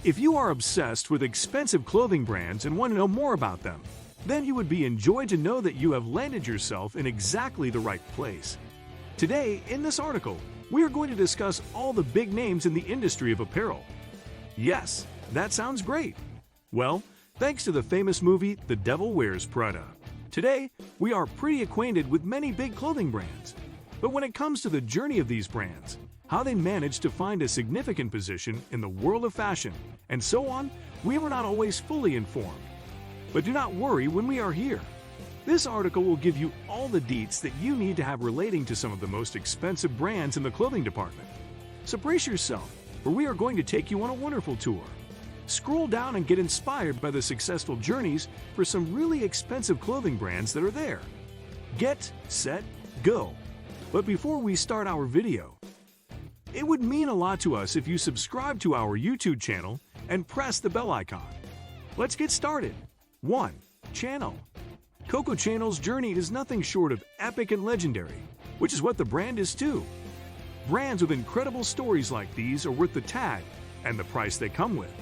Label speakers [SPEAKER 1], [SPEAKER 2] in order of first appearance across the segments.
[SPEAKER 1] If you are obsessed with expensive clothing brands and want to know more about them, then you would be enjoyed to know that you have landed yourself in exactly the right place. Today, in this article, we are going to discuss all the big names in the industry of apparel. Yes, that sounds great. Well, thanks to the famous movie The Devil Wears Prada. Today, we are pretty acquainted with many big clothing brands. But when it comes to the journey of these brands, how they managed to find a significant position in the world of fashion, and so on, we were not always fully informed. But do not worry when we are here. This article will give you all the deets that you need to have relating to some of the most expensive brands in the clothing department. So brace yourself, for we are going to take you on a wonderful tour. Scroll down and get inspired by the successful journeys for some really expensive clothing brands that are there. Get, set, go. But before we start our video, it would mean a lot to us if you subscribe to our YouTube channel and press the bell icon. Let's get started. 1. Chanel. Coco Chanel's journey is nothing short of epic and legendary, which is what the brand is too. Brands with incredible stories like these are worth the tag and the price they come with.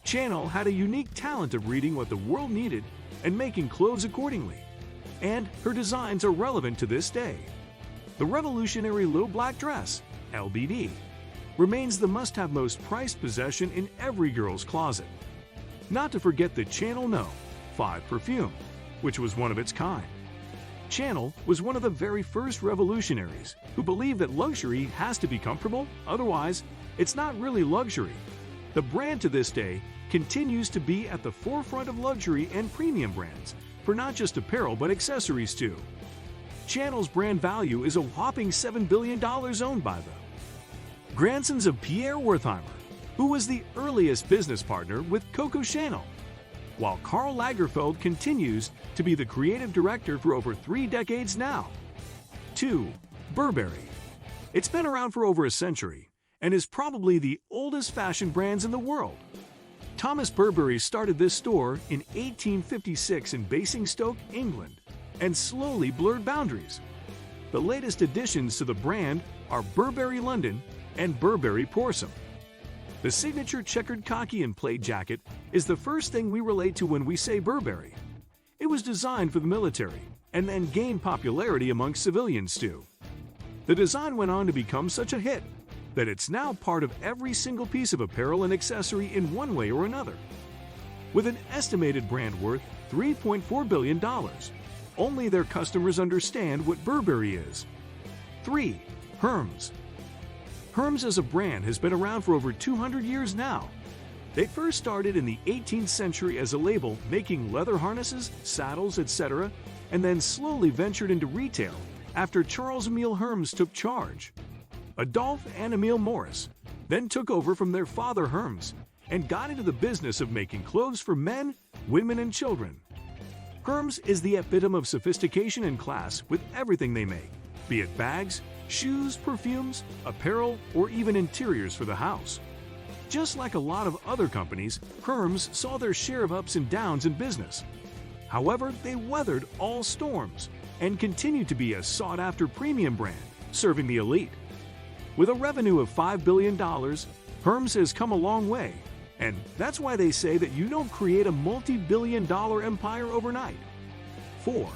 [SPEAKER 1] Chanel had a unique talent of reading what the world needed and making clothes accordingly. And her designs are relevant to this day. The revolutionary little black dress, LBD, remains the must-have most prized possession in every girl's closet. Not to forget the Chanel No. 5 perfume, which was one of its kind. Chanel was one of the very first revolutionaries who believed that luxury has to be comfortable, otherwise, it's not really luxury. The brand to this day continues to be at the forefront of luxury and premium brands, for not just apparel but accessories too. Chanel's brand value is a whopping $7 billion owned by them. Grandsons of Pierre Wertheimer, who was the earliest business partner with Coco Chanel, while Karl Lagerfeld continues to be the creative director for over 3 decades now. 2. Burberry. It's been around for over a century and is probably the oldest fashion brands in the world. Thomas Burberry started this store in 1856 in Basingstoke, England, and slowly blurred boundaries. The latest additions to the brand are Burberry London and Burberry Porcelain. The signature checkered khaki and plaid jacket is the first thing we relate to when we say Burberry. It was designed for the military and then gained popularity amongst civilians too. The design went on to become such a hit that it's now part of every single piece of apparel and accessory in one way or another. With an estimated brand worth $3.4 billion, only their customers understand what Burberry is. 3. Hermes. Hermes as a brand has been around for over 200 years now. They first started in the 18th century as a label making leather harnesses, saddles, etc., and then slowly ventured into retail after Charles Emile Hermes took charge. Adolphe and Emile Maurice then took over from their father Hermes and got into the business of making clothes for men, women, and children. Hermes is the epitome of sophistication and class with everything they make, be it bags, shoes, perfumes, apparel, or even interiors for the house. Just like a lot of other companies, Hermes saw their share of ups and downs in business. However, they weathered all storms and continue to be a sought-after premium brand, serving the elite. With a revenue of $5 billion, Hermes has come a long way, and that's why they say that you don't create a multi-billion-dollar empire overnight. 4.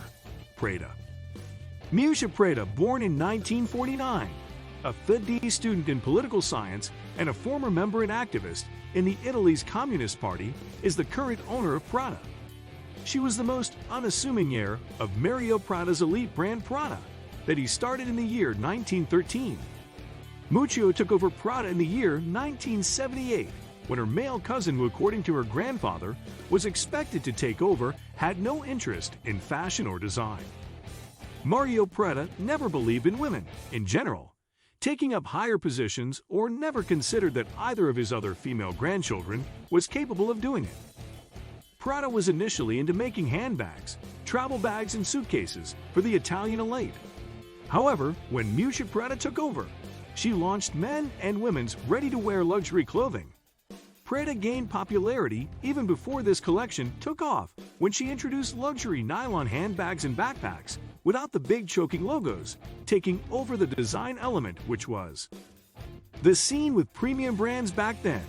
[SPEAKER 1] Prada. Miuccia Prada, born in 1949, a PhD student in political science and a former member and activist in the Italy's Communist Party, is the current owner of Prada. She was the most unassuming heir of Mario Prada's elite brand Prada that he started in the year 1913. Miuccia took over Prada in the year 1978, when her male cousin, who according to her grandfather was expected to take over, had no interest in fashion or design. Mario Prada never believed in women, in general, taking up higher positions, or never considered that either of his other female grandchildren was capable of doing it. Prada was initially into making handbags, travel bags, and suitcases for the Italian elite. However, when Miuccia Prada took over, she launched men and women's ready-to-wear luxury clothing. Prada gained popularity even before this collection took off when she introduced luxury nylon handbags and backpacks without the big choking logos, taking over the design element, which was the scene with premium brands back then.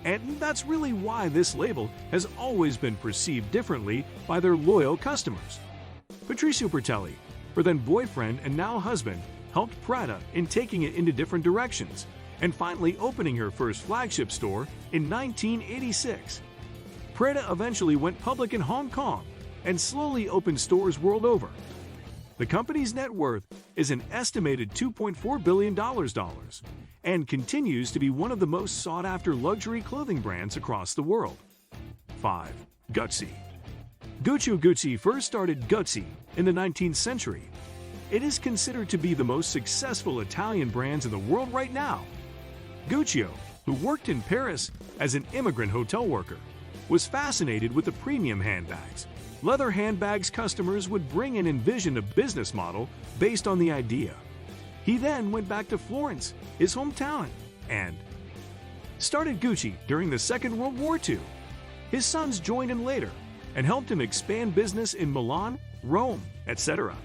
[SPEAKER 1] And that's really why this label has always been perceived differently by their loyal customers. Patrizio Bertelli, her then boyfriend and now husband, helped Prada in taking it into different directions, and finally opening her first flagship store in 1986. Prada eventually went public in Hong Kong and slowly opened stores world over. The company's net worth is an estimated $2.4 billion and continues to be one of the most sought-after luxury clothing brands across the world. 5. Gucci. Gucci first started Gucci in the 19th century. It is considered to be the most successful Italian brands in the world right now. Guccio, who worked in Paris as an immigrant hotel worker, was fascinated with the premium handbags. Leather handbags customers would bring and envision a business model based on the idea. He then went back to Florence, his hometown, and started Gucci during the Second World War II. His sons joined him later and helped him expand business in Milan, Rome, etc.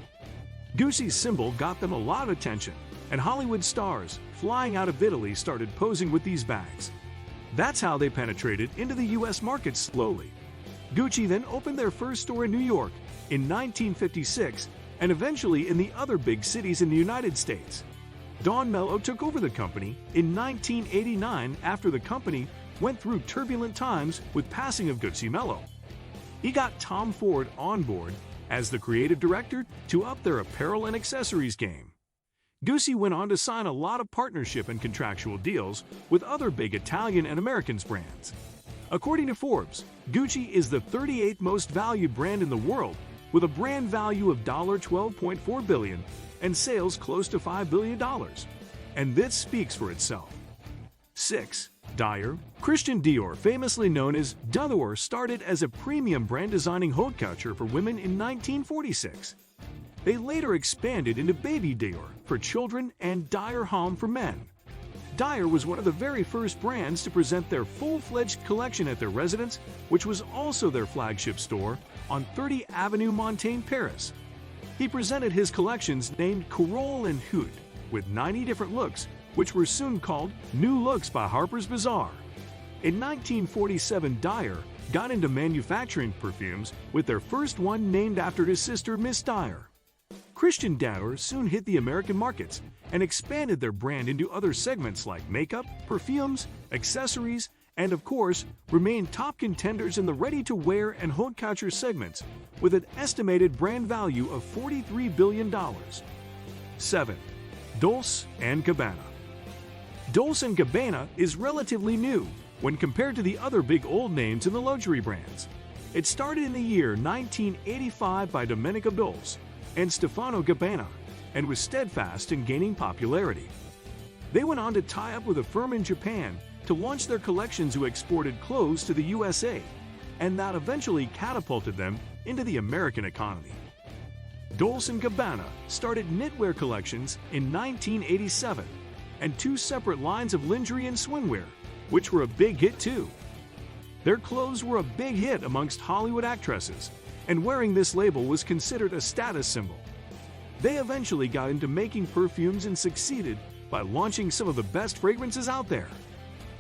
[SPEAKER 1] Gucci's symbol got them a lot of attention, and Hollywood stars flying out of Italy started posing with these bags. That's how they penetrated into the US market slowly. Gucci then opened their first store in New York in 1956 and eventually in the other big cities in the United States. Don Mello took over the company in 1989 after the company went through turbulent times with passing of Gucci Mello. He got Tom Ford on board as the creative director to up their apparel and accessories game. Gucci went on to sign a lot of partnership and contractual deals with other big Italian and American brands. According to Forbes, Gucci is the 38th most valued brand in the world with a brand value of $12.4 billion and sales close to $5 billion. And this speaks for itself. 6. Dior. Christian Dior, famously known as Dior, started as a premium brand designing haute couture for women in 1946. They later expanded into Baby Dior for children and Dior Homme for men. Dior was one of the very first brands to present their full-fledged collection at their residence, which was also their flagship store on 30 Avenue Montaigne, Paris. He presented his collections named Carole and Hoot with 90 different looks, which were soon called New Looks by Harper's Bazaar. In 1947, Dior got into manufacturing perfumes with their first one named after his sister, Miss Dior. Christian Dior soon hit the American markets and expanded their brand into other segments like makeup, perfumes, accessories, and of course, remained top contenders in the ready-to-wear and haute couture segments with an estimated brand value of $43 billion. 7. Dolce & Gabbana. Dolce & Gabbana is relatively new when compared to the other big old names in the luxury brands. It started in the year 1985 by Domenico Dolce and Stefano Gabbana, and was steadfast in gaining popularity. They went on to tie up with a firm in Japan to launch their collections who exported clothes to the USA, and that eventually catapulted them into the American economy. Dolce & Gabbana started knitwear collections in 1987, and 2 separate lines of lingerie and swimwear, which were a big hit too. Their clothes were a big hit amongst Hollywood actresses, and wearing this label was considered a status symbol. They eventually got into making perfumes and succeeded by launching some of the best fragrances out there.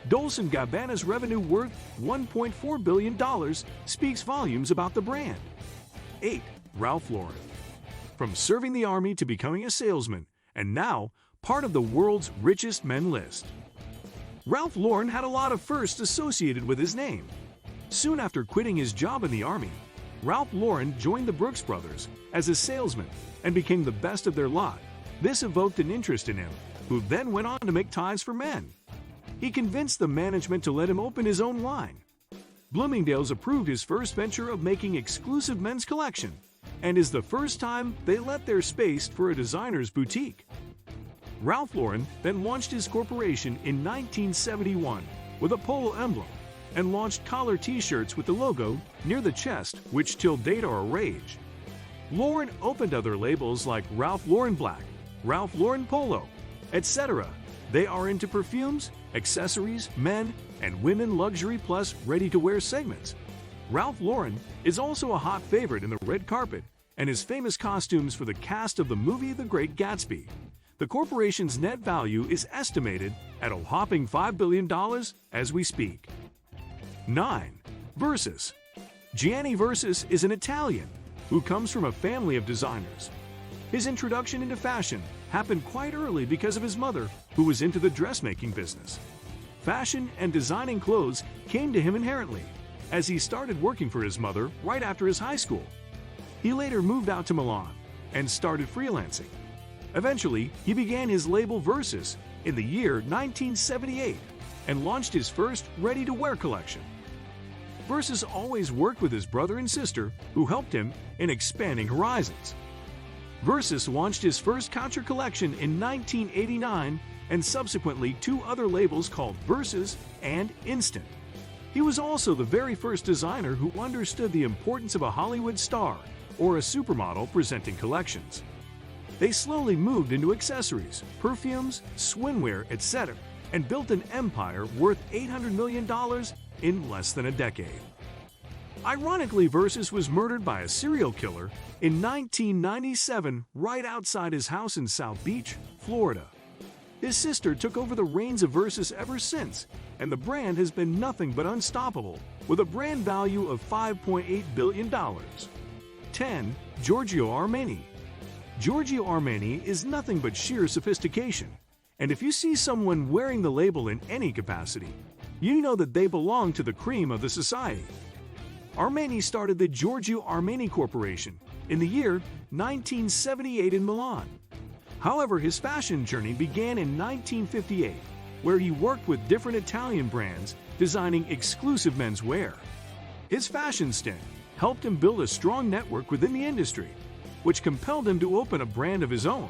[SPEAKER 1] Dolce & Gabbana's revenue worth $1.4 billion speaks volumes about the brand. 8. Ralph Lauren. From serving the army to becoming a salesman, and now part of the world's richest men list. Ralph Lauren had a lot of firsts associated with his name. Soon after quitting his job in the army, Ralph Lauren joined the Brooks Brothers as a salesman and became the best of their lot. This evoked an interest in him, who then went on to make ties for men. He convinced the management to let him open his own line. Bloomingdale's approved his first venture of making exclusive men's collection, and is the first time they let their space for a designer's boutique. Ralph Lauren then launched his corporation in 1971 with a polo emblem, and launched collar t-shirts with the logo near the chest, which till date are a rage. Lauren opened other labels like Ralph Lauren Black, Ralph Lauren Polo, etc. They are into perfumes, accessories, men, and women luxury plus ready-to-wear segments. Ralph Lauren is also a hot favorite in the red carpet and his famous costumes for the cast of the movie The Great Gatsby. The corporation's net value is estimated at a whopping $5 billion as we speak. 9. Versace. Gianni Versace is an Italian who comes from a family of designers. His introduction into fashion happened quite early because of his mother, who was into the dressmaking business. Fashion and designing clothes came to him inherently, as he started working for his mother right after his high school. He later moved out to Milan and started freelancing. Eventually, he began his label Versace in the year 1978 and launched his first ready-to-wear collection. Versace always worked with his brother and sister, who helped him in expanding horizons. Versace launched his first couture collection in 1989 and subsequently 2 other labels called Versace and Instant. He was also the very first designer who understood the importance of a Hollywood star or a supermodel presenting collections. They slowly moved into accessories, perfumes, swimwear, etc., and built an empire worth $800 million in less than a decade. Ironically, Versace was murdered by a serial killer in 1997 right outside his house in South Beach, Florida. His sister took over the reins of Versace ever since, and the brand has been nothing but unstoppable, with a brand value of $5.8 billion. 10. Giorgio Armani. Giorgio Armani is nothing but sheer sophistication, and if you see someone wearing the label in any capacity, you know that they belong to the cream of the society. Armani started the Giorgio Armani Corporation in the year 1978 in Milan. However, his fashion journey began in 1958, where he worked with different Italian brands designing exclusive menswear. His fashion stint helped him build a strong network within the industry, which compelled him to open a brand of his own.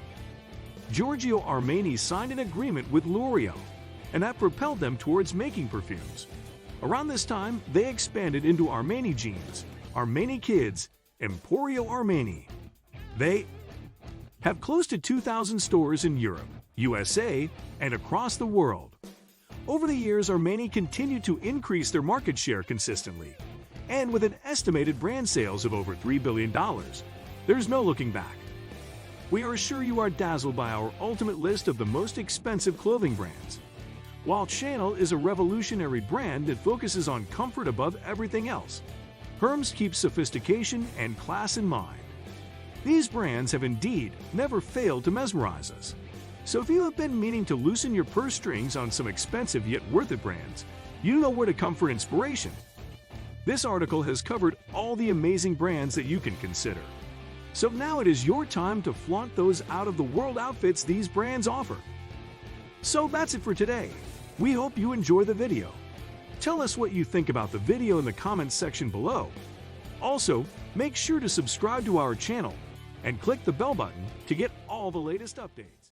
[SPEAKER 1] Giorgio Armani signed an agreement with L'Oreal, and that propelled them towards making perfumes. Around this time, they expanded into Armani Jeans, Armani Kids, Emporio Armani. They have close to 2,000 stores in Europe, USA, and across the world. Over the years, Armani continued to increase their market share consistently, and with an estimated brand sales of over $3 billion, there's no looking back. We are sure you are dazzled by our ultimate list of the most expensive clothing brands. While Chanel is a revolutionary brand that focuses on comfort above everything else, Hermes keeps sophistication and class in mind. These brands have indeed never failed to mesmerize us. So if you have been meaning to loosen your purse strings on some expensive yet worth it brands, you know where to come for inspiration. This article has covered all the amazing brands that you can consider. So now it is your time to flaunt those out-of-the-world outfits these brands offer. So that's it for today. We hope you enjoy the video. Tell us what you think about the video in the comments section below. Also, make sure to subscribe to our channel and click the bell button to get all the latest updates.